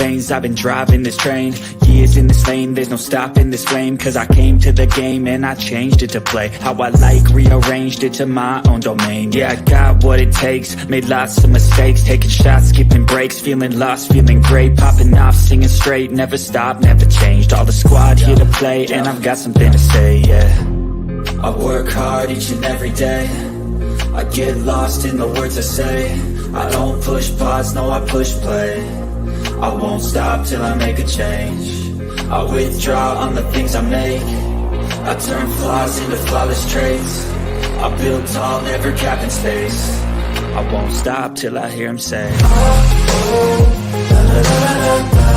veins, I've been driving this train. Years in this lane, there's no stopping this flame. Cause I came to the game and I changed it to play how I like, rearranged it to my own domain. Yeah, I got what it takes, made lots of mistakes, taking shots, skipping breaks, feeling lost, feeling great, popping off, singing straight, never stopped, never changed. All the squad here to play, and I've got something to say, yeah. I work hard each and every day, I get lost in the words I say. I don't push pause, no I push play. I won't stop till I make a change. I withdraw on the things I make. I turn flaws into flawless traits. I build tall, never capping space. I won't stop till I hear him say, oh, la, la, la, la, la.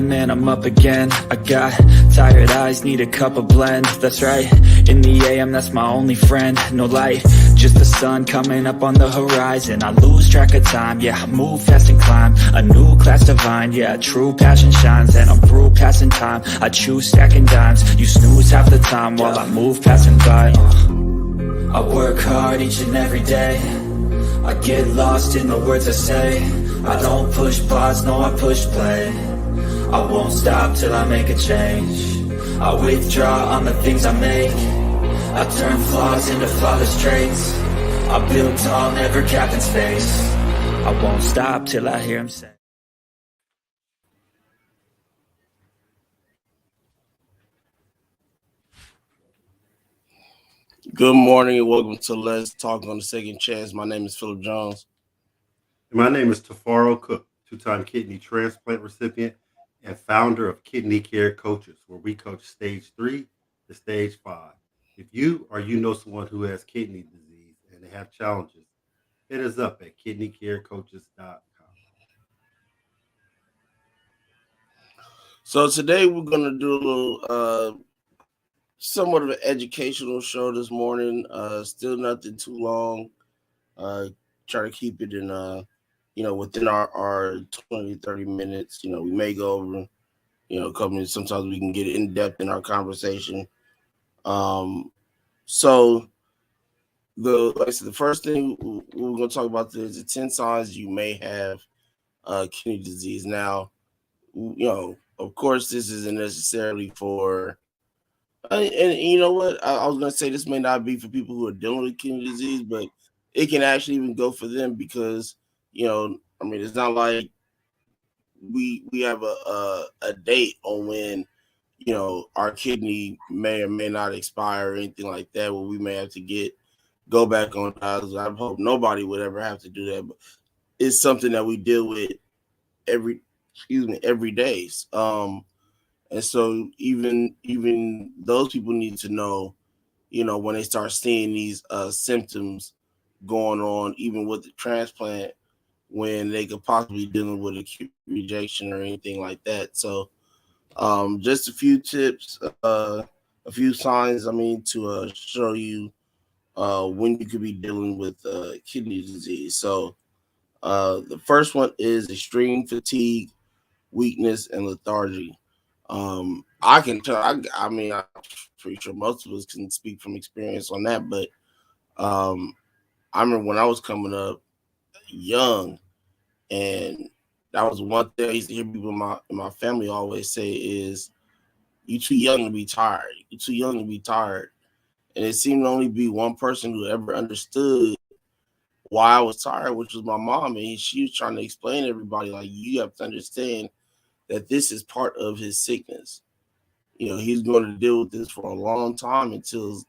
Man, I'm up again. I got tired eyes, need a cup of blend. That's right, in the AM, that's my only friend. No light, just the sun coming up on the horizon. I lose track of time, yeah, I move fast and climb a new class divine, yeah, true passion shines. And I'm through passing time, I choose stacking dimes. You snooze half the time while I move passing by. I work hard each and every day, I get lost in the words I say. I don't push pause, no I push play. I won't stop till I make a change. I withdraw on the things I make. I turn flaws into flawless traits. I build tall, never capping space. I won't stop till I hear him say. Good morning and welcome to Let's Talk on the Second Chance. My name is Philip Jones. And my name is Tafaro Cook, two-time kidney transplant recipient and founder of Kidney Care Coaches, where we coach stage 3 to stage 5. If you or you know someone who has kidney disease and they have challenges, hit us up at kidneycarecoaches.com. So today we're going to do a little somewhat of an educational show this morning. Still nothing too long. Try to keep it in within our 20 30 minutes. We may go over a couple minutes. Sometimes we can get in depth in our conversation. So the first thing we're going to talk about is the 10 signs you may have kidney disease. Now, of course, this isn't necessarily for, and you know what? I was going to say this may not be for people who are dealing with kidney disease, but it can actually even go for them because, it's not like we have a date on when, our kidney may or may not expire or anything like that, where we may have to go back on dialysis. I hope nobody would ever have to do that, but it's something that we deal with every day. And so even those people need to know, when they start seeing these symptoms going on, even with the transplant, when they could possibly dealing with acute rejection or anything like that. So just a few tips, a few signs, to show you when you could be dealing with kidney disease. So the first one is extreme fatigue, weakness, and lethargy. I can tell, I'm pretty sure most of us can speak from experience on that, but I remember when I was coming up young, and that was one thing I used to hear people in my family always say is, "You too young to be tired. You're too young to be tired." And it seemed to only be one person who ever understood why I was tired, which was my mom. And she was trying to explain to everybody, like, you have to understand that this is part of his sickness. He's going to deal with this for a long time until,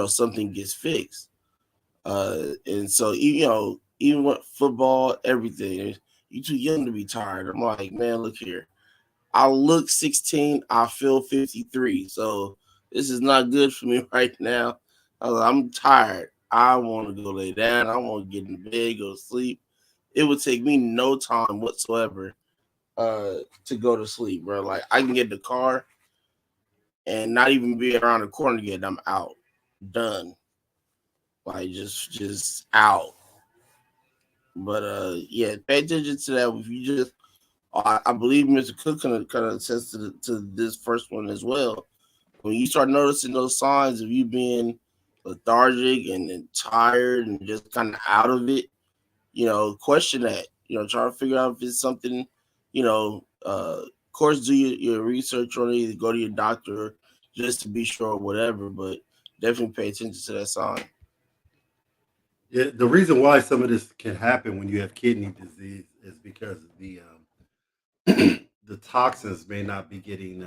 something gets fixed. And so, even with football, everything, you're too young to be tired. I'm like, man, look here. I look 16. I feel 53. So this is not good for me right now. I'm tired. I want to go lay down. I want to get in bed, go to sleep. It would take me no time whatsoever to go to sleep, bro. Like, I can get in the car and not even be around the corner yet. I'm out. Done. Like, just out. But yeah, pay attention to that. If you just, I believe Mr. Cook kind of attest to this first one as well. When you start noticing those signs of you being lethargic and tired and just kind of out of it, question that. Try to figure out if it's something. Of course, do your research on it. Go to your doctor just to be sure, or whatever. But definitely pay attention to that sign. Yeah, the reason why some of this can happen when you have kidney disease is because the toxins may not be getting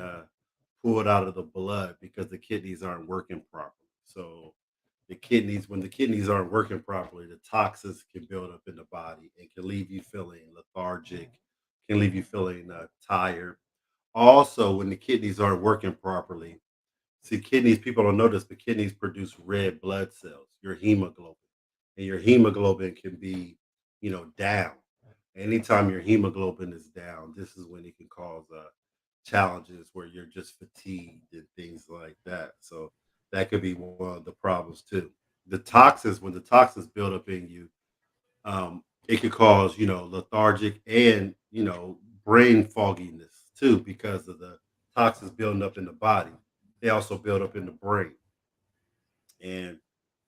pulled out of the blood because the kidneys aren't working properly. So when the kidneys aren't working properly, the toxins can build up in the body and can leave you feeling lethargic, can leave you feeling tired. Also, when the kidneys aren't working properly, see, kidneys, people don't notice, but kidneys produce red blood cells, your hemoglobin, and your hemoglobin can be, down. Anytime your hemoglobin is down, this is when it can cause challenges where you're just fatigued and things like that. So that could be one of the problems too. The toxins, when the toxins build up in you, it could cause, lethargic and, brain fogginess too because of the toxins building up in the body. They also build up in the brain. And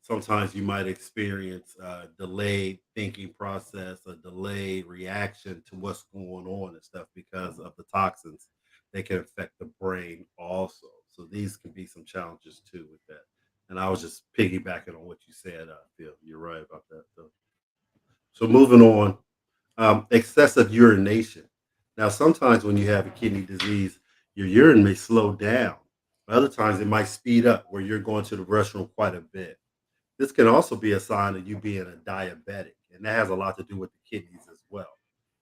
sometimes you might experience a delayed thinking process, a delayed reaction to what's going on and stuff because of the toxins. They can affect the brain also. So these can be some challenges too with that. And I was just piggybacking on what you said, Phil. You're right about that. So moving on, excessive urination. Now, sometimes when you have a kidney disease, your urine may slow down. Other times it might speed up where you're going to the restroom quite a bit. This can also be a sign of you being a diabetic, and that has a lot to do with the kidneys as well.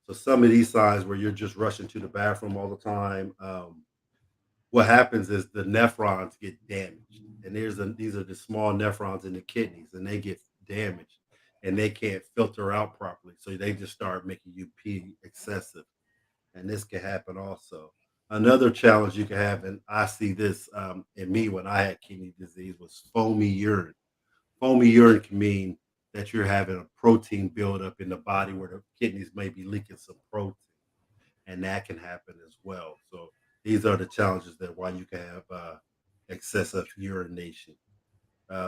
So some of these signs where you're just rushing to the bathroom all the time, what happens is the nephrons get damaged, and these are the small nephrons in the kidneys, and they get damaged, and they can't filter out properly, so they just start making you pee excessive, and this can happen also. Another challenge you can have, and I see this in me when I had kidney disease, was foamy urine. Foamy urine can mean that you're having a protein buildup in the body where the kidneys may be leaking some protein, and that can happen as well. So these are the challenges that why you can have excessive urination.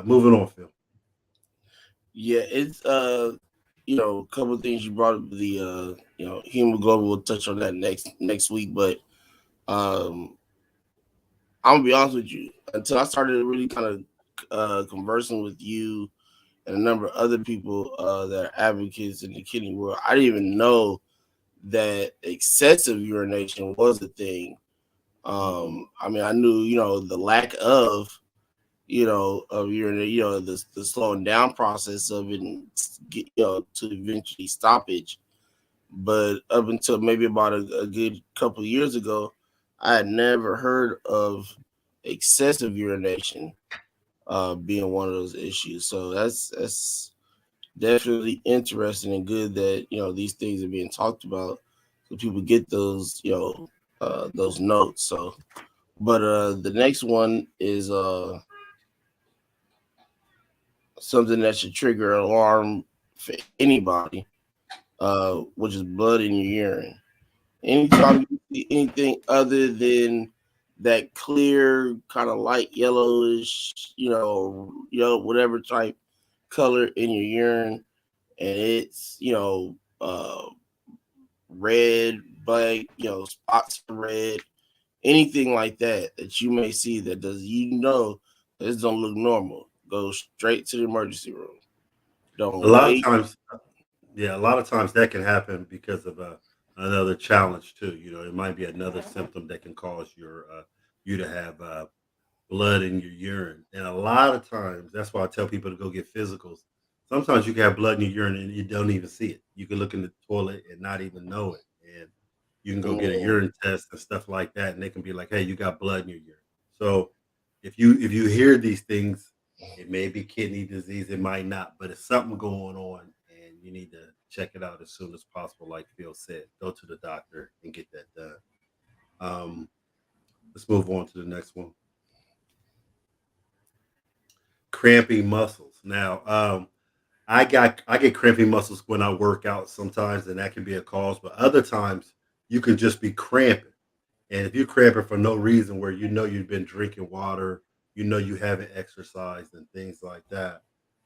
Moving on, Phil. Yeah, it's a couple of things you brought up. The hemoglobin. We'll touch on that next week, but um, I'm gonna be honest with you. Until I started really kind of conversing with you and a number of other people that are advocates in the kidney world, I didn't even know that excessive urination was a thing. I mean, I knew the lack of urinate, the slowing down process of it, and get to eventually stoppage. But up until maybe about a good couple of years ago, I had never heard of excessive urination being one of those issues. So that's definitely interesting and good that these things are being talked about, so people get those notes. So, but the next one is something that should trigger alarm for anybody, which is blood in your urine. Anytime you see anything other than that clear, kind of light yellowish, whatever type color in your urine, and it's red, black, spots of red, anything like that that you may see that does this don't look normal. Go straight to the emergency room. A Don't lot of wait. times, yeah, a lot of times that can happen because of another challenge too. It might be another symptom that can cause you to have blood in your urine. And a lot of times, that's why I tell people to go get physicals. Sometimes you can have blood in your urine and you don't even see it. You can look in the toilet and not even know it. And you can go get a Mm, urine test and stuff like that, and they can be like, "Hey, you got blood in your urine." So if you hear these things, it may be kidney disease, it might not, but it's something going on, and you need to check it out as soon as possible. Like Phil said, go to the doctor and get that done. Um, let's move on to the next one. Cramping muscles. Now, I get cramping muscles when I work out sometimes, and that can be a cause. But other times, you can just be cramping. And if you're cramping for no reason, where you know you've been drinking water, you know you haven't exercised and things like that,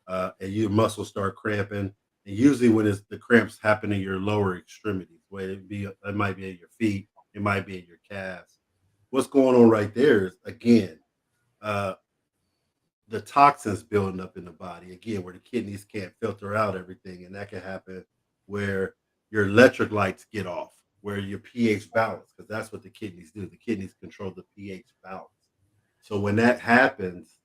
and your muscles start cramping. And usually, when the cramps happen in your lower extremities, where it might be in your feet, it might be in your calves. What's going on right there is again, uh, the toxins building up in the body again, where the kidneys can't filter out everything, and that can happen where your electric lights get off, where your pH balance, because that's what the kidneys do. The kidneys control the pH balance. So when that happens,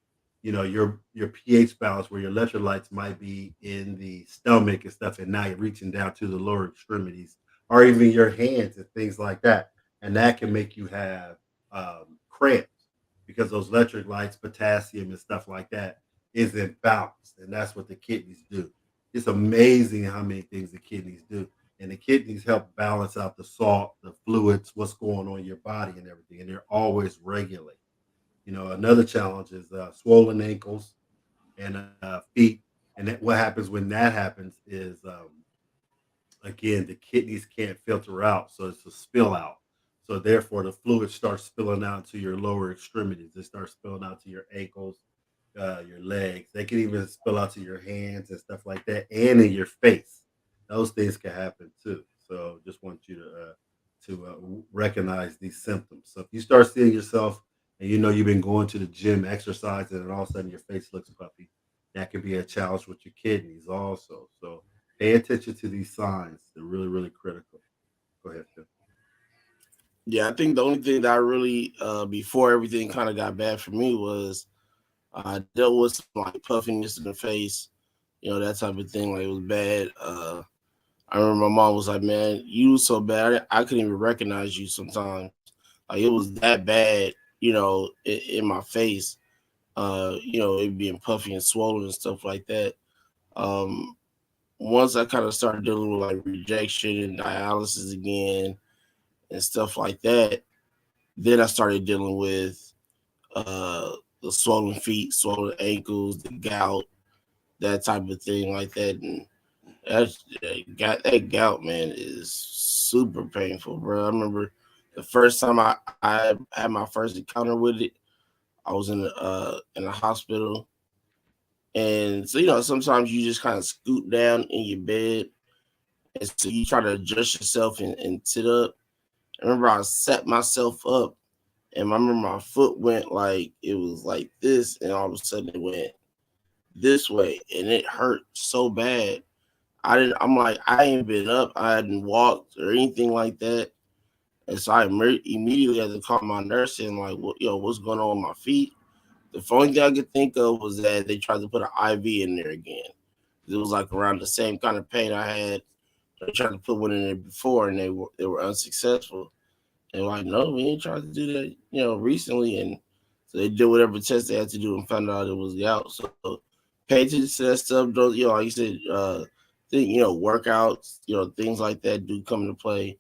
your pH balance, where your electrolytes might be in the stomach and stuff, and now you're reaching down to the lower extremities, or even your hands and things like that, and that can make you have cramps because those electric lights, potassium and stuff like that isn't balanced, and that's what the kidneys do. It's amazing how many things the kidneys do, and the kidneys help balance out the salt, the fluids, what's going on in your body, and everything, and they're always regulated. Another challenge is swollen ankles and feet. And what happens when that happens is, again, the kidneys can't filter out, so it's a spill out. So therefore, the fluid starts spilling out to your lower extremities. It starts spilling out to your ankles, your legs. They can even spill out to your hands and stuff like that, and in your face. Those things can happen too. So just want you to recognize these symptoms. So if you start seeing yourself and you've been going to the gym, exercising, and all of a sudden your face looks puffy, that could be a challenge with your kidneys also. So pay attention to these signs. They're really, really critical. Go ahead, Phil. Yeah, I think the only thing that I really before everything kind of got bad for me was I dealt with some like puffiness in the face, that type of thing. Like it was bad. I remember my mom was like, "Man, you was so bad. I couldn't even recognize you sometimes. Like it was that bad, in my face. It being puffy and swollen and stuff like that. Um, Once I kind of started dealing with like rejection and dialysis again and stuff like that, then I started dealing with the swollen feet, swollen ankles, the gout, that type of thing like that. And that gout, man, is super painful, bro. I remember the first time I had my first encounter with it, I was in a hospital, and so sometimes you just kind of scoot down in your bed, and so you try to adjust yourself and sit up. I remember I set myself up, and I remember my foot went like it was like this, and all of a sudden it went this way, and it hurt so bad. I'm like, I ain't been up, I hadn't walked or anything like that, and so I immediately had to call my nurse and like, what's going on with my feet? The only thing I could think of was that they tried to put an IV in there again. It was like around the same kind of pain I had. They tried to put one in there before, and they were unsuccessful. They're like, no, we ain't tried to do that, recently. And so they did whatever test they had to do and found out it was gout. So pay attention to that stuff. Don't, like you said, workouts, things like that do come into play.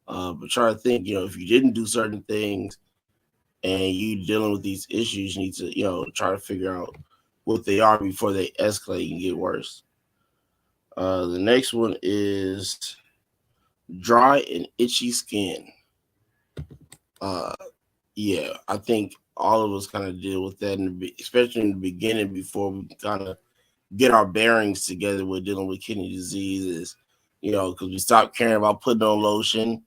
But try to think, if you didn't do certain things and you dealing with these issues, you need to, try to figure out what they are before they escalate and get worse. The next one is dry and itchy skin. Uh, yeah, I think all of us kind of deal with that, especially in the beginning before we kind of get our bearings together with dealing with kidney diseases. Because we stop caring about putting on lotion,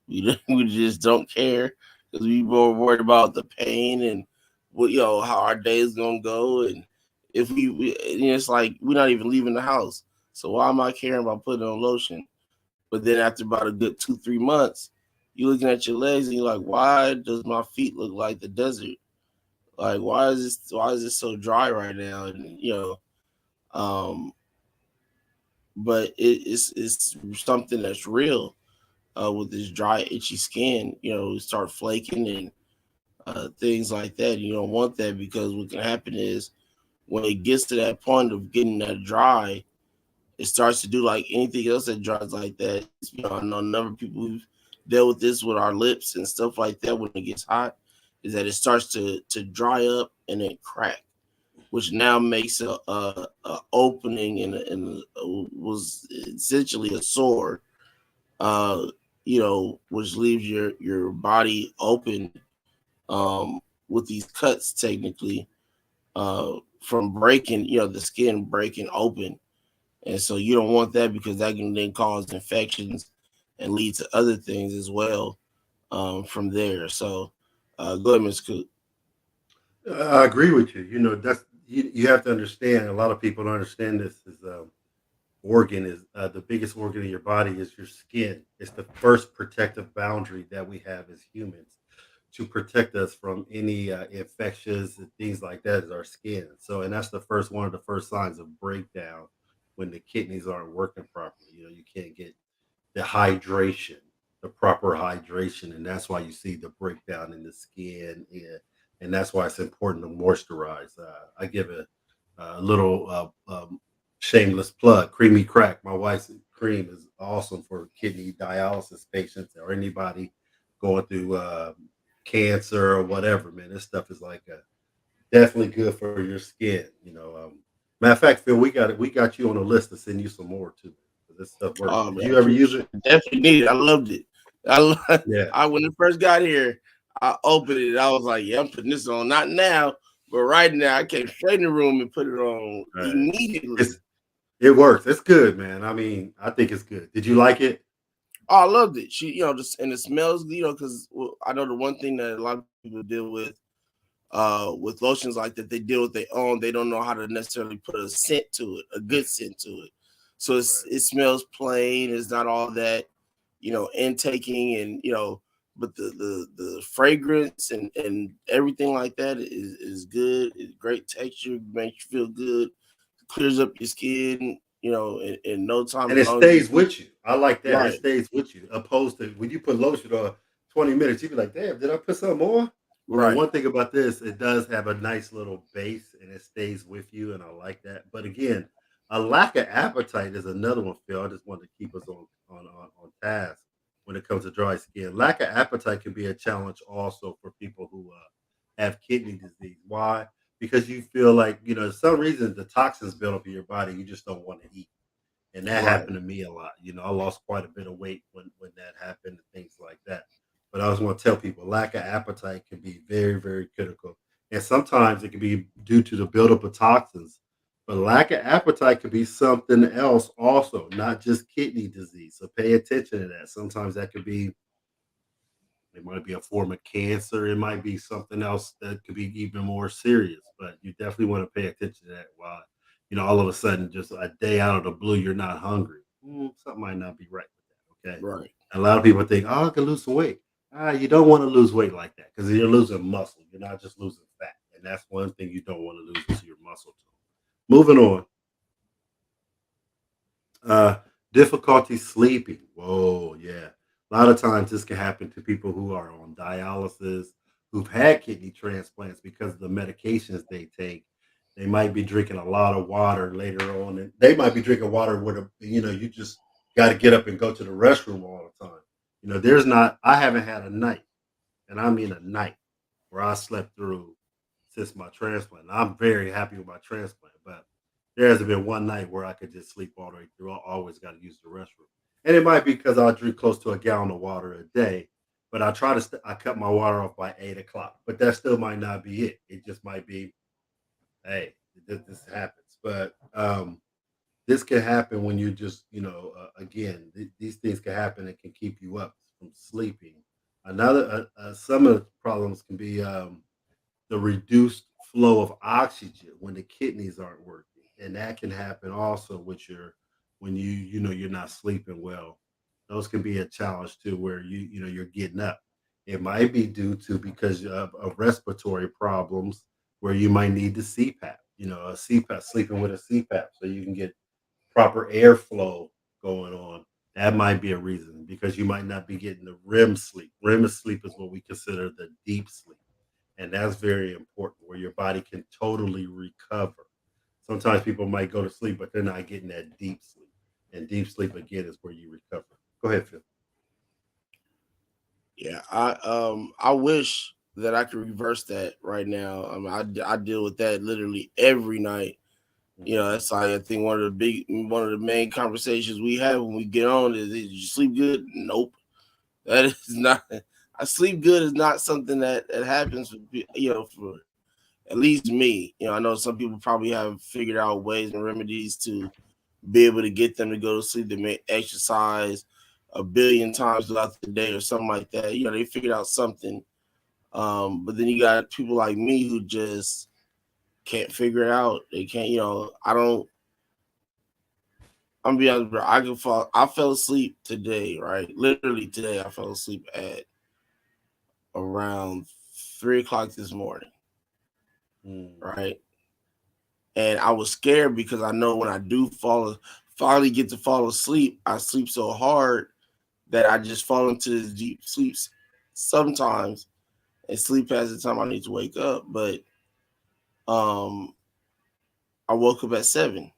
we just don't care because we more worried about the pain and what how our day is gonna go, and if it's like we're not even leaving the house. So why am I caring about putting on lotion? But then after about a good 2-3 months, you're looking at your legs and you're like, why does my feet look like the desert? Like, why is this so dry right now? And um, but it's something that's real with this dry, itchy skin. Start flaking and things like that. You don't want that because what can happen is when it gets to that point of getting that dry, it starts to do like anything else that dries like that. I know a number of people who've dealt with this with our lips and stuff like that when it gets hot, is that it starts to dry up and then crack, which now makes a opening was essentially a sore, which leaves your body open with these cuts technically from breaking, the skin breaking open. And so you don't want that because that can then cause infections and lead to other things as well from there. So go ahead, Ms. Cook. I agree with you. That's you have to understand. A lot of people don't understand this. Is organ is the biggest organ in your body is your skin. It's the first protective boundary that we have as humans to protect us from any infections and things like that is our skin. So, and that's the first one of the first signs of breakdown when the kidneys aren't working properly. You can't get the hydration, the proper hydration, and that's why you see the breakdown in the skin, and that's why it's important to moisturize. I give a little shameless plug. Creamy Crack, my wife's cream, is awesome for kidney dialysis patients or anybody going through cancer or whatever. Man, this stuff is like definitely good for your skin. Matter of fact, Phil, we got you on a list to send you some more too. This stuff works. Oh, Did man, you ever use it? definitely need it. I loved it. Yeah. When it first got here, I opened it. I was like, yeah, I'm putting this on. Not now, but right now, I came straight in the room and put it on immediately. It works. It's good, man. I mean, I think it's good. Did you like it? Oh, I loved it. Just and it smells, because I know the one thing that a lot of people deal with lotions like that, they deal with their own. They don't know how to necessarily put a scent to it, a good scent to it. So it smells plain. It's not all that, intaking and but the fragrance and everything like that is good. It's great texture, makes you feel good, clears up your skin, in no time. And it stays with you. I like that. Right. It stays with you. Opposed to when you put lotion on 20 minutes, you be like, damn, did I put something more? Right. One thing about this, it does have a nice little base and it stays with you, and I like that. But again, a lack of appetite is another one, Phil. I just wanted to keep us on task when it comes to dry skin. Lack of appetite can be a challenge also for people who have kidney disease. Why? Because you feel like, some reason the toxins build up in your body, you just don't want to eat. And that happened to me a lot. I lost quite a bit of weight when that happened and things like that. But I always want to tell people lack of appetite can be very, very critical. And sometimes it can be due to the buildup of toxins. But lack of appetite could be something else also, not just kidney disease. So pay attention to that. Sometimes that could be, it might be a form of cancer. It might be something else that could be even more serious. But you definitely want to pay attention to that. While all of a sudden, just a day out of the blue, you're not hungry. Something might not be right with that. Okay. Right. A lot of people think, oh, I can lose some weight. You don't want to lose weight like that because you're losing muscle. You're not just losing fat. And that's one thing you don't want to lose is your muscle tone. Moving on. Difficulty sleeping. Whoa, yeah. A lot of times this can happen to people who are on dialysis, who've had kidney transplants because of the medications they take. They might be drinking a lot of water later on, and they might be drinking water with you just got to get up and go to the restroom all the time. I haven't had a night, and I mean a night, where I slept through since my transplant. I'm very happy with my transplant, but there hasn't been one night where I could just sleep all the way through. I always got to use the restroom. And it might be because I drink close to a gallon of water a day, but I cut my water off by 8 o'clock, but that still might not be it. It just might be, hey, this happens. But this can happen when you just, again, these things can happen and can keep you up from sleeping. Some of the problems can be the reduced flow of oxygen when the kidneys aren't working, and that can happen also with when you're not sleeping well. Those can be a challenge too, where you're getting up. It might be due to because of respiratory problems where you might need the CPAP. A CPAP, sleeping with a CPAP, so you can get proper airflow going on. That might be a reason because you might not be getting the REM sleep. REM sleep is what we consider the deep sleep. And that's very important where your body can totally recover. Sometimes people might go to sleep, but they're not getting that deep sleep. And deep sleep, again, is where you recover. Go ahead, Phil. Yeah, I wish that I can reverse that right now. I mean, I deal with that literally every night. You know, that's like I think one of the main conversations we have when we get on is, did you sleep good? Nope. That is not. I sleep good is not something that happens for for at least me. You know, I know some people probably have figured out ways and remedies to be able to get them to go to sleep. They may exercise a billion times throughout the day or something like that. You know, they figured out something. But then you got people like me who just can't figure it out. They can't. You know, I don't. I'm gonna be honest, bro. I can fall. I fell asleep today, right? Literally today, I fell asleep at around 3 o'clock this morning, right? And I was scared because I know when I do finally get to fall asleep, I sleep so hard that I just fall into this deep sleep sometimes and sleep past the time I need to wake up. But um, I woke up at 7.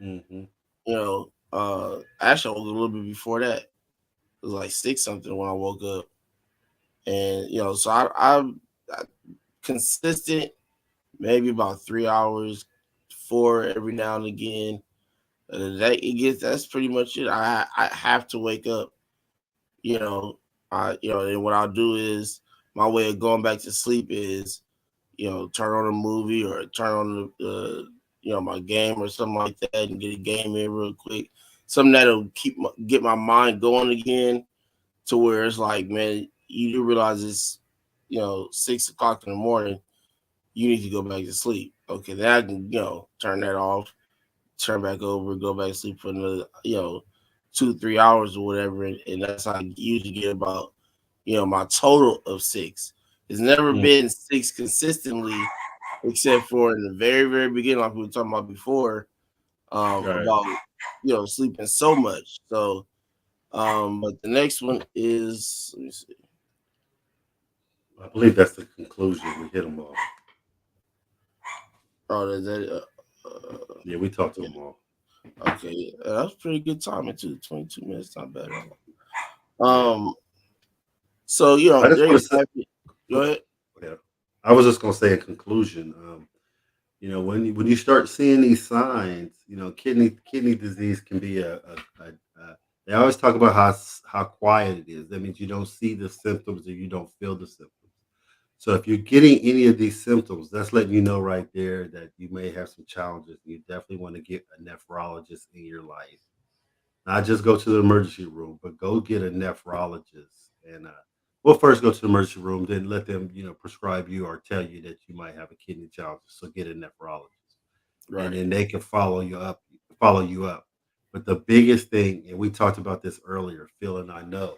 Mm-hmm. You know, actually I woke up a little bit before that. It was like 6 something when I woke up, and you know, so I consistent, maybe about 3 hours, 4 every now and again. That's pretty much it. I have to wake up. You know, and what I'll do is my way of going back to sleep is turn on a movie or turn on the my game or something like that and get a game in real quick. Something that'll get my mind going again to where it's like, man, you do realize it's 6 o'clock in the morning. You need to go back to sleep. Okay, then I can turn that off, turn back over, go back to sleep for another 2-3 hours or whatever, and that's how I usually get about my total of 6. It's never been 6 consistently, except for in the very very beginning, like we were talking about before, Right. about sleeping so much. So, but the next one is, let me see. I believe that's the conclusion. We hit them all. Oh, is that Yeah, we talked to yeah. them all. Okay, yeah. That's pretty good timing too. 22 minutes, not bad at all. Yeah. So I just there want you to say, have it. Go ahead. yeah. I was just gonna say in conclusion, when you start seeing these signs, kidney disease can be a they always talk about how quiet it is. That means you don't see the symptoms or you don't feel the symptoms. So if you're getting any of these symptoms, that's letting you know right there that you may have some challenges. You definitely want to get a nephrologist in your life. Not just go to the emergency room, but go get a nephrologist. And we'll first go to the emergency room, then let them, prescribe you or tell you that you might have a kidney challenge. So get a nephrologist, and Right. then they can follow you up. But the biggest thing, and we talked about this earlier, Phil and I know,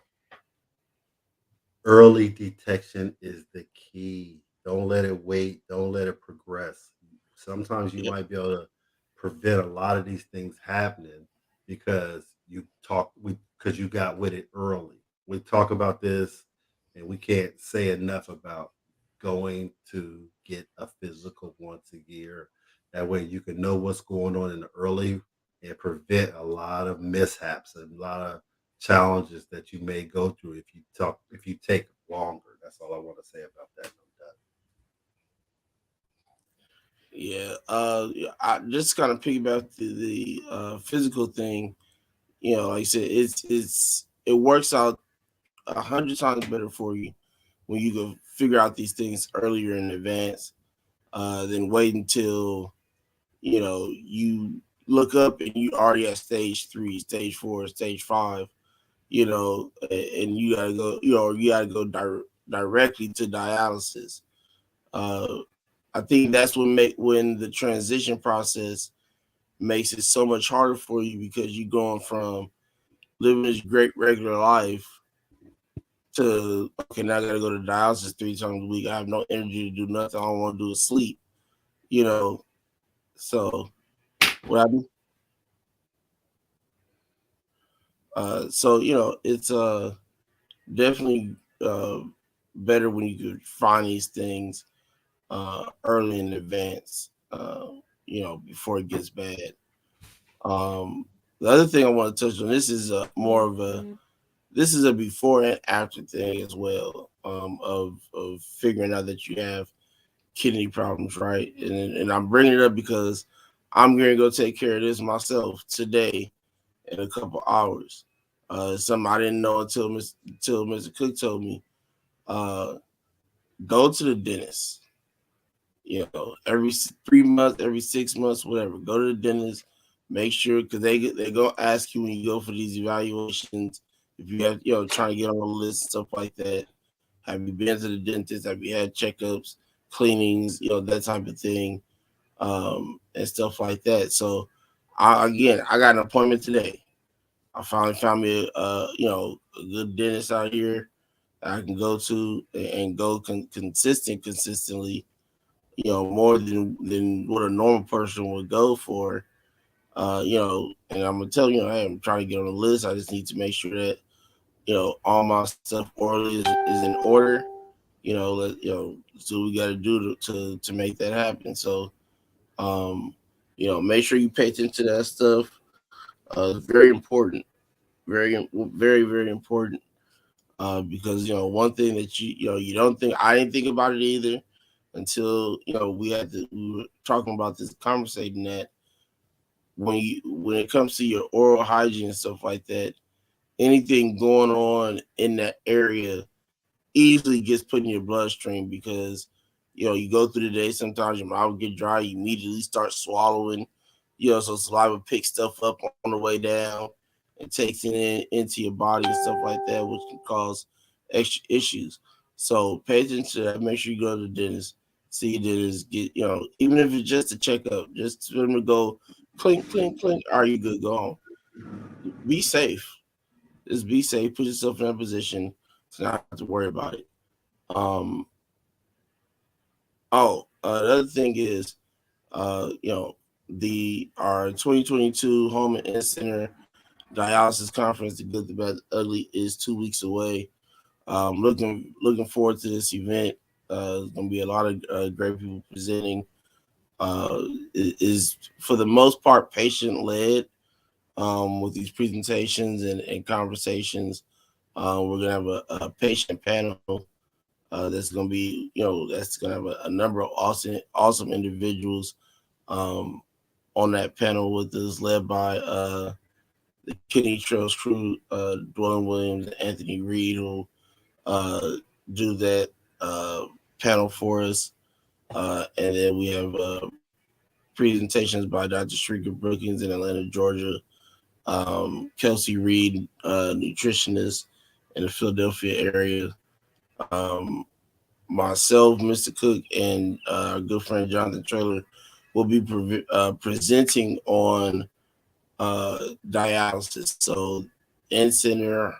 early detection is the key. Don't let it wait. Don't let it progress. Sometimes you Yeah. might be able to prevent a lot of these things happening because because you got with it early. We talk about this and we can't say enough about going to get a physical once a year. That way you can know what's going on in the early and prevent a lot of mishaps and a lot of challenges that you may go through if you take longer. That's all I want to say about that. Yeah. Yeah, I just kind of piggyback to the physical thing. Like I said, it works out 100 times better for you when you go figure out these things earlier in advance, than wait until you look up and you already at stage 3, stage 4, stage 5. And you gotta go. You gotta go directly to dialysis. Uh, I think that's when the transition process makes it so much harder for you because you're going from living this great regular life to, okay, now I gotta go to dialysis 3 times a week. I have no energy to do nothing. All I want to do is sleep. You know, so what I do. So it's definitely better when you could find these things early in advance. Before it gets bad. The other thing I want to touch on, this is more of a this is a before and after thing as well, of figuring out that you have kidney problems, right? And I'm bringing it up because I'm going to go take care of this myself today in a couple hours. Something I didn't know until Mr. Cook told me. Go to the dentist. You know, every 3 months, every 6 months, whatever. Go to the dentist. Make sure, because they gonna ask you when you go for these evaluations, if you have, trying to get on the list and stuff like that. Have you been to the dentist? Have you had checkups, cleanings, that type of thing, and stuff like that. So, I got an appointment today. I finally found me a good dentist out here that I can go to and go consistently, more than what a normal person would go for. And I'm gonna tell you, hey, I'm trying to get on the list. I just need to make sure that all my stuff is in order. So we got to do to make that happen. So, make sure you pay attention to that stuff. Very important, very, very, very important. Because one thing that you don't think, I didn't think about it either until we were talking about this, conversating that when it comes to your oral hygiene and stuff like that, anything going on in that area easily gets put in your bloodstream because you go through the day, sometimes your mouth get dry, you immediately start swallowing, so saliva picks stuff up on the way down and takes it into your body and stuff like that, which can cause extra issues. So pay attention to that. Make sure you go to the dentist, see your dentist, get even if it's just a checkup, just for them to go clink, clink, clink. Are you good? Go home. Be safe. Just be safe. Put yourself in a position to not have to worry about it. The other thing is, our 2022 Home and In-Center Dialysis Conference, The Good, the Bad, the Ugly, is 2 weeks away. Looking forward to this event. There's going to be a lot of great people presenting. It is for the most part patient-led with these presentations and conversations. We're going to have a patient panel that's going to be, that's going to have a number of awesome individuals on that panel with us, led by the Kidney Trails crew, Dwayne Williams and Anthony Reed, who do that panel for us. And then we have presentations by Dr. Shrika Brookings in Atlanta, Georgia, Kelsey Reed, nutritionist in the Philadelphia area, myself, Mr. Cook, and our good friend Jonathan Traylor will be presenting on dialysis. So in-center,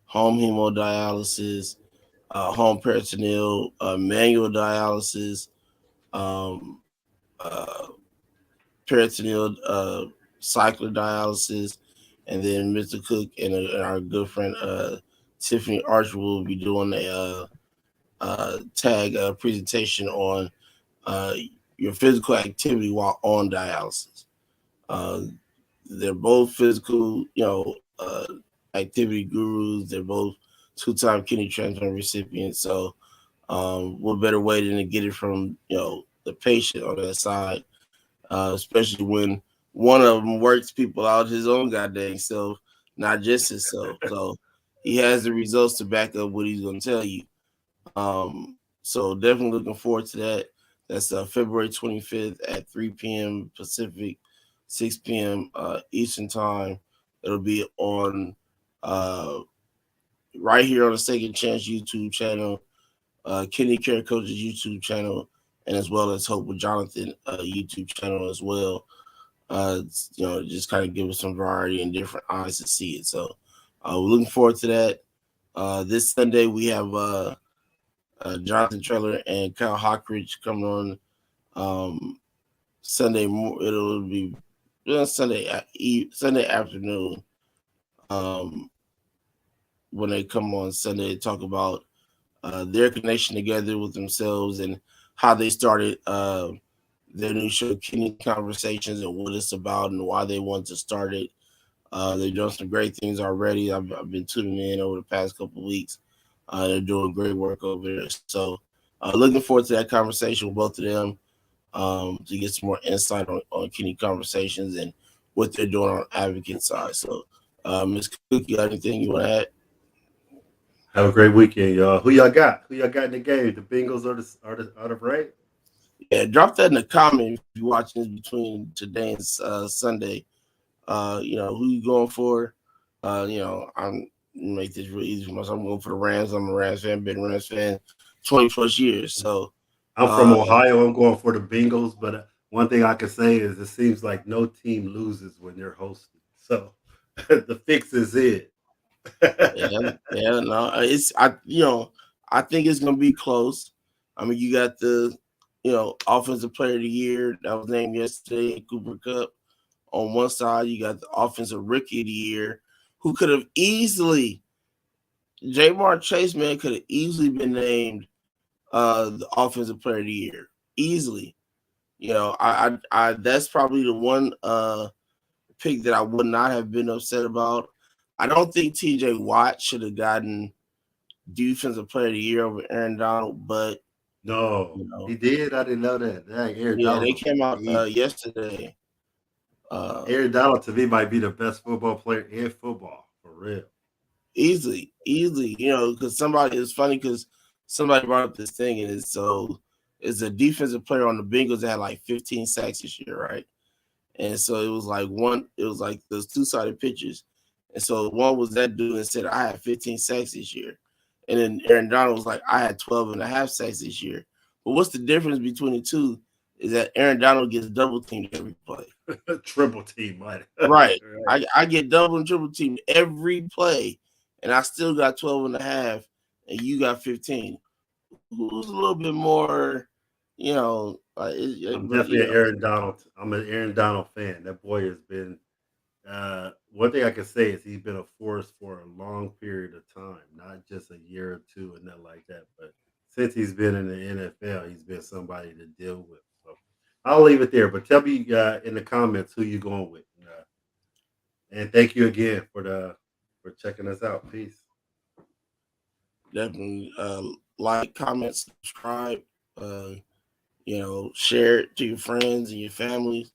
home hemodialysis, home peritoneal, manual dialysis, peritoneal cycler dialysis, and then Mr. Cook and our good friend Tiffany Archer will be doing a tag presentation on your physical activity while on dialysis. They're both physical, activity gurus. They're both 2-time kidney transplant recipients. So, what better way than to get it from the patient on that side, especially when one of them works people out his own goddamn self, not just himself. So he has the results to back up what he's going to tell you. So definitely looking forward to that. That's February 25th at 3 p.m. Pacific, 6 p.m. Eastern time. It'll be on right here on the Second Chance YouTube channel, Kidney Care Coaches YouTube channel, and as well as Hope with Jonathan YouTube channel as well. Just kind of give us some variety and different eyes to see it. So we're looking forward to that. This Sunday we have Jonathan Traylor and Kyle Hockridge coming on Sunday. It'll be Sunday afternoon when they come on Sunday to talk about their connection together with themselves and how they started their new show, Kidney Conversations, and what it's about and why they want to start it. They're doing some great things already. I've been tuning in over the past couple of weeks. They're doing great work over there. So looking forward to that conversation with both of them to get some more insight on kidney conversations and what they're doing on the advocate side. So, Ms. Cook, you got anything you want to add? Have a great weekend, y'all. Who y'all got? Who y'all got in the game? The Bengals or the Braves? Yeah, drop that in the comments if you're watching this between today and Sunday. Who you going for? I'm make this real easy for myself. I'm going for the Rams. I'm a Rams fan, been a Rams fan 20 plus years. So I'm from Ohio. I'm going for the Bengals, but one thing I can say is it seems like no team loses when they're hosting. So the fix is it. I think it's gonna be close. I mean, you got the offensive player of the year that was named yesterday, Cooper Kupp. On one side, you got the offensive rookie of the year, who could have easily, Jamar Chase, man, could have easily been named the offensive player of the year. Easily. I that's probably the one pick that I would not have been upset about. I don't think TJ Watt should have gotten defensive player of the year over Aaron Donald, but no, he did. I didn't know that. Aaron yeah, Donald, they came out yesterday. Aaron Donald to me might be the best football player in football for real. Easily, because it's funny because somebody brought up this thing and it's a defensive player on the Bengals that had like 15 sacks this year, right? And so it was like those two-sided pictures. And so one was that dude and said, I had 15 sacks this year. And then Aaron Donald was like, I had 12 and a half sacks this year. But what's the difference between the two is that Aaron Donald gets double teamed every play. Triple team, right? Right. I get double and triple teamed every play, and I still got 12 and a half, and you got 15. Who's a little bit more, I'm definitely an Aaron Donald. I'm an Aaron Donald fan. That boy has been one thing I can say is he's been a force for a long period of time, not just a year or two and nothing like that. But since he's been in the NFL, he's been somebody to deal with. So I'll leave it there. But tell me in the comments who you going with. And thank you again for checking us out. Peace. Definitely like, comment, subscribe, share it to your friends and your families.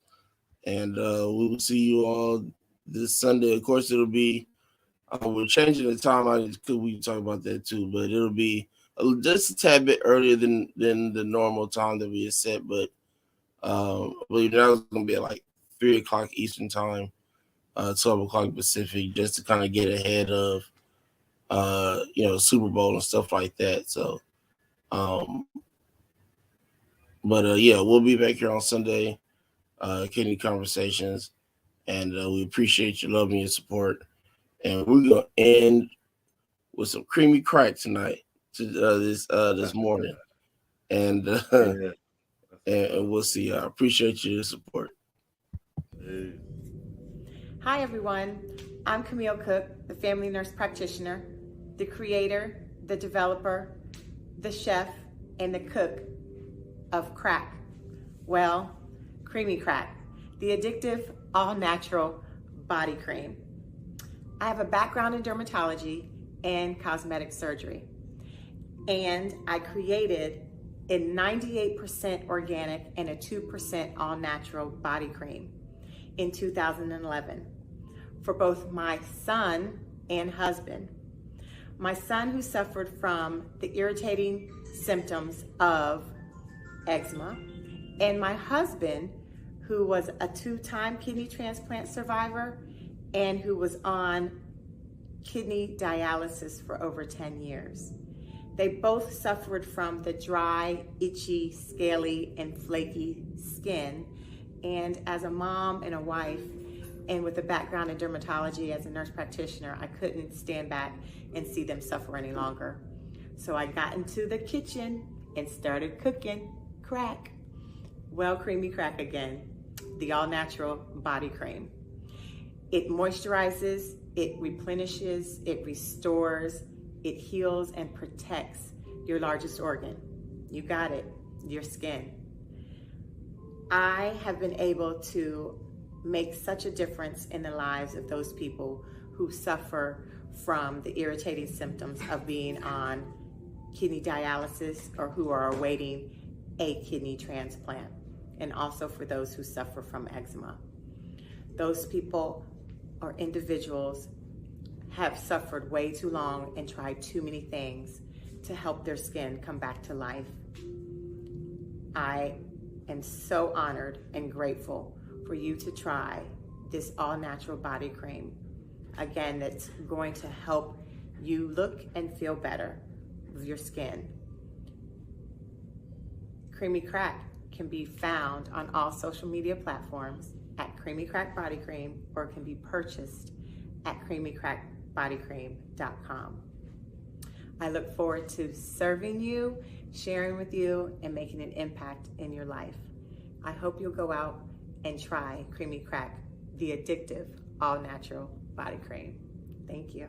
And we will see you all this Sunday. Of course, it'll be we're changing the time. We can talk about that too, but it'll be just a tad bit earlier than the normal time that we had set. But I believe that was going to be at like 3 o'clock Eastern time, 12 o'clock Pacific, just to kind of get ahead of Super Bowl and stuff like that. So, we'll be back here on Sunday. Kidney Conversations, and we appreciate your love and your support. And we're gonna end with some creamy crack tonight, this morning, and we'll see. I appreciate your support. Hi everyone, I'm Camille Cook, the family nurse practitioner, the creator, the developer, the chef, and the cook of crack. Well, Creamy Crack, the addictive, all-natural body cream. I have a background in dermatology and cosmetic surgery, and I created a 98% organic and a 2% all-natural body cream in 2011 for both my son and husband. My son, who suffered from the irritating symptoms of eczema, and my husband, who was a 2-time kidney transplant survivor and who was on kidney dialysis for over 10 years. They both suffered from the dry, itchy, scaly, and flaky skin. And as a mom and a wife, and with a background in dermatology as a nurse practitioner, I couldn't stand back and see them suffer any longer. So I got into the kitchen and started cooking crack. Well, Creamy Crack again, the all-natural body cream. It moisturizes, it replenishes, it restores, it heals and protects your largest organ. You got it, your skin. I have been able to make such a difference in the lives of those people who suffer from the irritating symptoms of being on kidney dialysis or who are awaiting a kidney transplant, and also for those who suffer from eczema. Those people or individuals have suffered way too long and tried too many things to help their skin come back to life. I am so honored and grateful for you to try this all-natural body cream. Again, that's going to help you look and feel better with your skin. Creamy Crack can be found on all social media platforms at Creamy Crack Body Cream, or can be purchased at creamycrackbodycream.com. I look forward to serving you, sharing with you, and making an impact in your life. I hope you'll go out and try Creamy Crack, the addictive all-natural body cream. Thank you.